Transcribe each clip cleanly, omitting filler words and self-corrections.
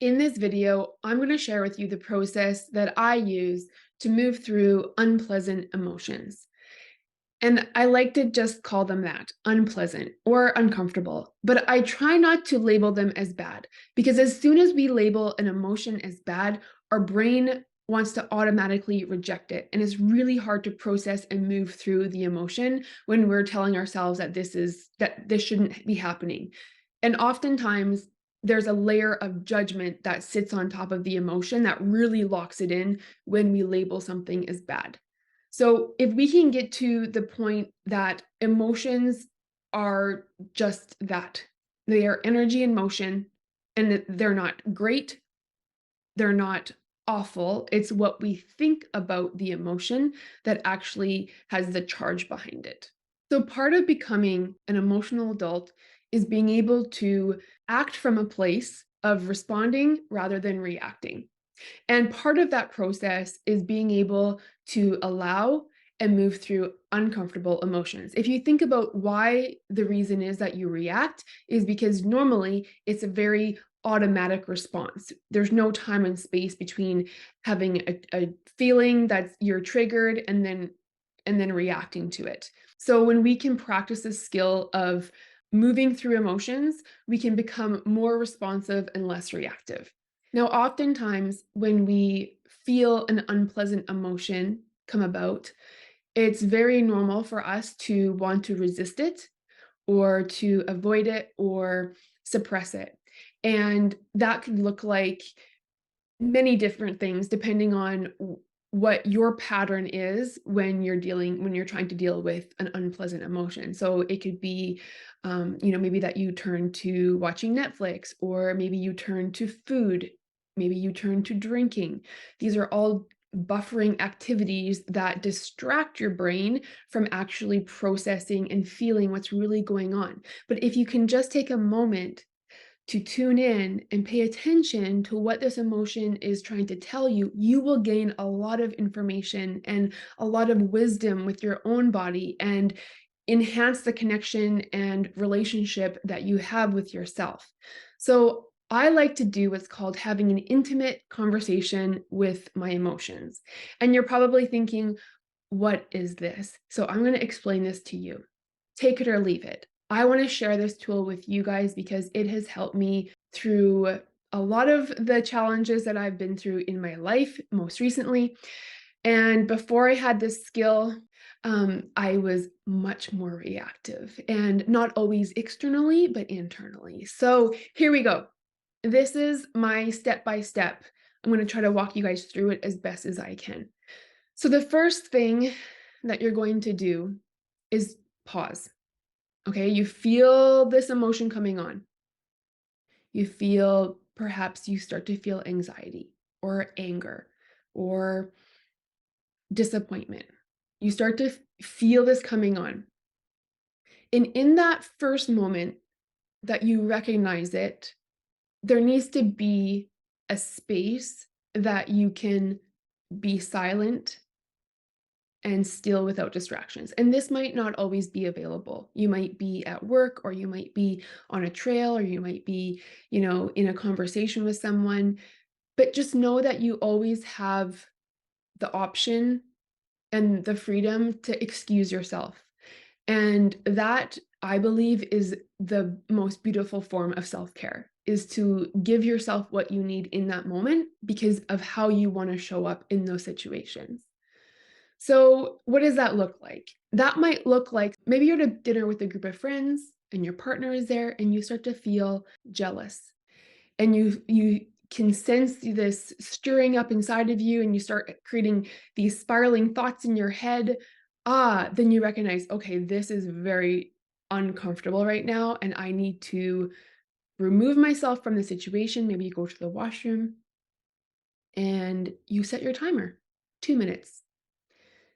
In this video, I'm going to share with you the process that I use to move through unpleasant emotions. And I like to just call them that, unpleasant or uncomfortable. But I try not to label them as bad because as soon as we label an emotion as bad, our brain wants to automatically reject it. And it's really hard to process and move through the emotion when we're telling ourselves that this shouldn't be happening. And oftentimes there's a layer of judgment that sits on top of the emotion that really locks it in when we label something as bad. So if we can get to the point that emotions are just that, they are energy in motion, and that they're not great, they're not awful. It's what we think about the emotion that actually has the charge behind it. So part of becoming an emotional adult is being able to act from a place of responding rather than reacting. And part of that process is being able to allow and move through uncomfortable emotions. If you think about why the reason is that you react, is because normally it's a very automatic response. There's no time and space between having a feeling that you're triggered and then reacting to it. So when we can practice the skill of moving through emotions, we can become more responsive and less reactive. Now, oftentimes when we feel an unpleasant emotion come about, it's very normal for us to want to resist it or to avoid it or suppress it. And that could look like many different things depending on what your pattern is when you're trying to deal with an unpleasant emotion. So it could be maybe that you turn to watching Netflix, or maybe you turn to food, maybe you turn to drinking. These are all buffering activities that distract your brain from actually processing and feeling what's really going on. But if you can just take a moment to tune in and pay attention to what this emotion is trying to tell you, you will gain a lot of information and a lot of wisdom with your own body and enhance the connection and relationship that you have with yourself. So, I like to do what's called having an intimate conversation with my emotions. And you're probably thinking, what is this? So, I'm going to explain this to you. Take it or leave it. I want to share this tool with you guys because it has helped me through a lot of the challenges that I've been through in my life most recently. And before I had this skill, I was much more reactive and not always externally, but internally. So here we go. This is my step by step. I'm going to try to walk you guys through it as best as I can. So the first thing that you're going to do is pause. Okay, you feel this emotion coming on. You feel perhaps you start to feel anxiety or anger or disappointment. You start to feel this coming on. And in that first moment that you recognize it, there needs to be a space that you can be silent and still without distractions. And this might not always be available. You might be at work, or you might be on a trail, or you might be, in a conversation with someone. But just know that you always have the option and the freedom to excuse yourself. And that, I believe, is the most beautiful form of self-care, is to give yourself what you need in that moment because of how you want to show up in those situations. So, what does that look like? That might look like maybe you're at a dinner with a group of friends and your partner is there and you start to feel jealous, and you can sense this stirring up inside of you, and you start creating these spiraling thoughts in your head. Then you recognize, okay, this is very uncomfortable right now and I need to remove myself from the situation. Maybe you go to the washroom and you set your timer, 2 minutes.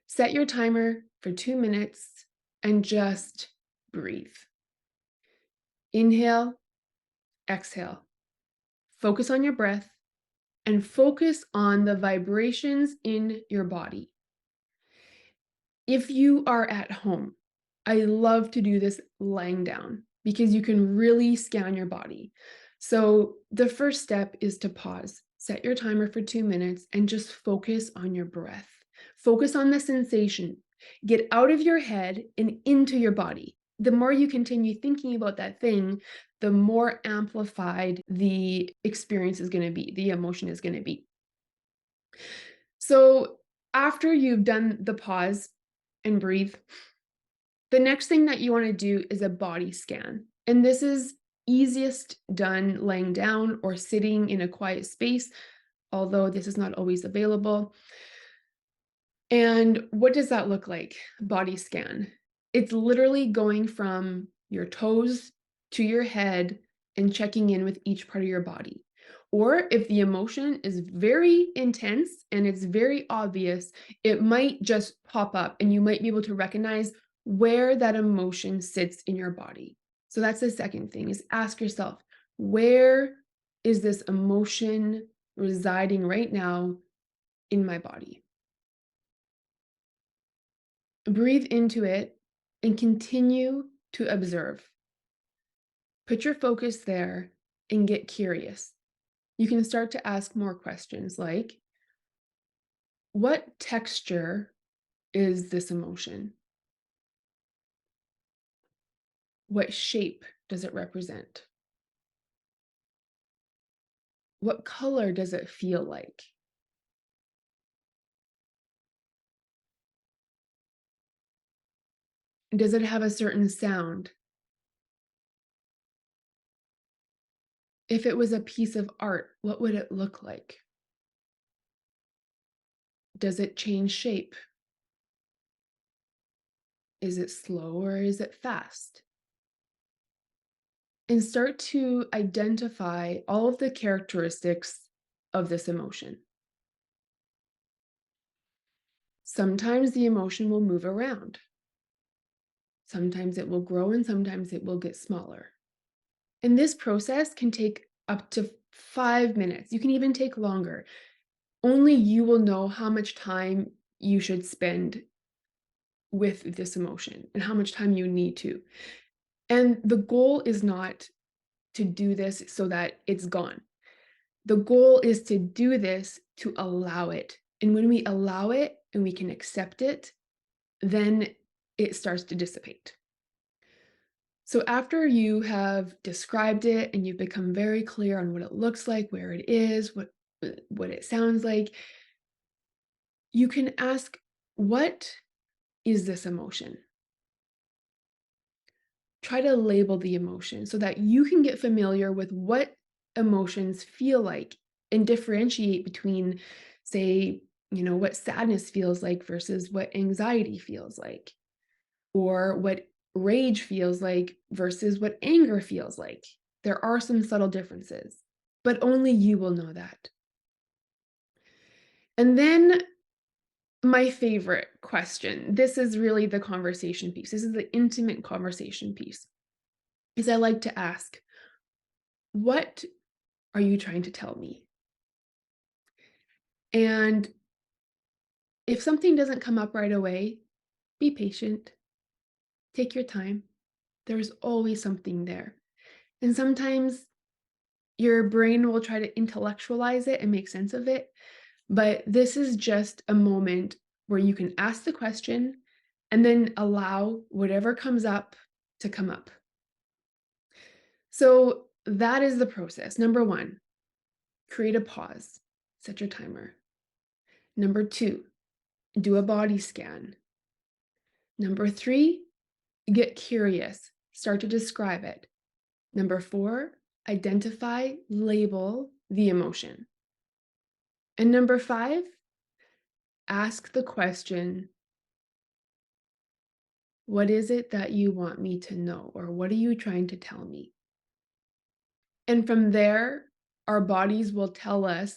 Set your timer for 2 minutes and just breathe. Inhale, exhale. Focus on your breath and focus on the vibrations in your body. If you are at home, I love to do this lying down because you can really scan your body. So, the first step is to pause. Set your timer for 2 minutes and just focus on your breath. Focus on the sensation. Get out of your head and into your body. The more you continue thinking about that thing, the more amplified the experience is going to be, the emotion is going to be. So, after you've done the pause and breathe, the next thing that you want to do is a body scan. And this is easiest done laying down or sitting in a quiet space, although this is not always available. And what does that look like? Body scan. It's literally going from your toes to your head and checking in with each part of your body. Or if the emotion is very intense and it's very obvious, it might just pop up and you might be able to recognize where that emotion sits in your body. So that's the second thing is ask yourself, where is this emotion residing right now in my body? Breathe into it and continue to observe. Put your focus there and get curious. You can start to ask more questions like, what texture is this emotion? What shape does it represent? What color does it feel like? Does it have a certain sound? If it was a piece of art, what would it look like? Does it change shape? Is it slow or is it fast? And start to identify all of the characteristics of this emotion. Sometimes the emotion will move around. Sometimes it will grow and sometimes it will get smaller. And this process can take up to 5 minutes. You can even take longer. Only you will know how much time you should spend with this emotion and how much time you need to. And the goal is not to do this so that it's gone. The goal is to do this to allow it. And when we allow it and we can accept it, then it starts to dissipate. So after you have described it and you've become very clear on what it looks like, where it is, what it sounds like, you can ask, what is this emotion? Try to label the emotion so that you can get familiar with what emotions feel like and differentiate between, say, what sadness feels like versus what anxiety feels like, or what rage feels like versus what anger feels like. There are some subtle differences, but only you will know that. And then my favorite question, this is really the conversation piece. This is the intimate conversation piece. Is I like to ask, what are you trying to tell me? And if something doesn't come up right away, be patient. Take your time. There's always something there. And sometimes your brain will try to intellectualize it and make sense of it. But this is just a moment where you can ask the question and then allow whatever comes up to come up. So that is the process. Number one, create a pause, set your timer. Number two, do a body scan. Number three, get curious, start to describe it. Number four, identify, label the emotion. And number five, ask the question, what is it that you want me to know? Or what are you trying to tell me? And from there, our bodies will tell us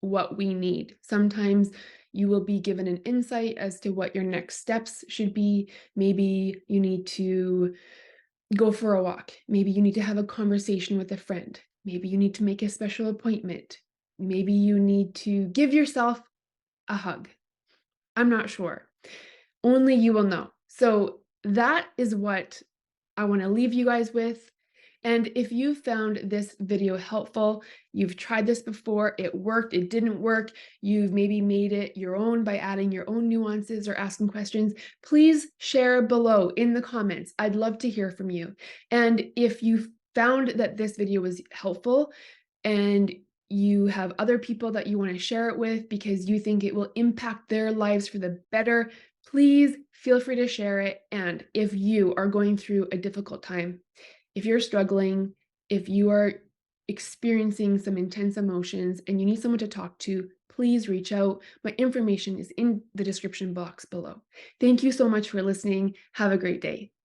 what we need. Sometimes you will be given an insight as to what your next steps should be. Maybe you need to go for a walk. Maybe you need to have a conversation with a friend. Maybe you need to make a special appointment. Maybe you need to give yourself a hug. I'm not sure. Only you will know. So that is what I want to leave you guys with. And if you found this video helpful, you've tried this before, it worked, it didn't work, you've maybe made it your own by adding your own nuances or asking questions, please share below in the comments. I'd love to hear from you. And if you found that this video was helpful and you have other people that you want to share it with because you think it will impact their lives for the better, please feel free to share it. And if you are going through a difficult time, if you're struggling, if you are experiencing some intense emotions and you need someone to talk to, please reach out. My information is in the description box below. Thank you so much for listening. Have a great day.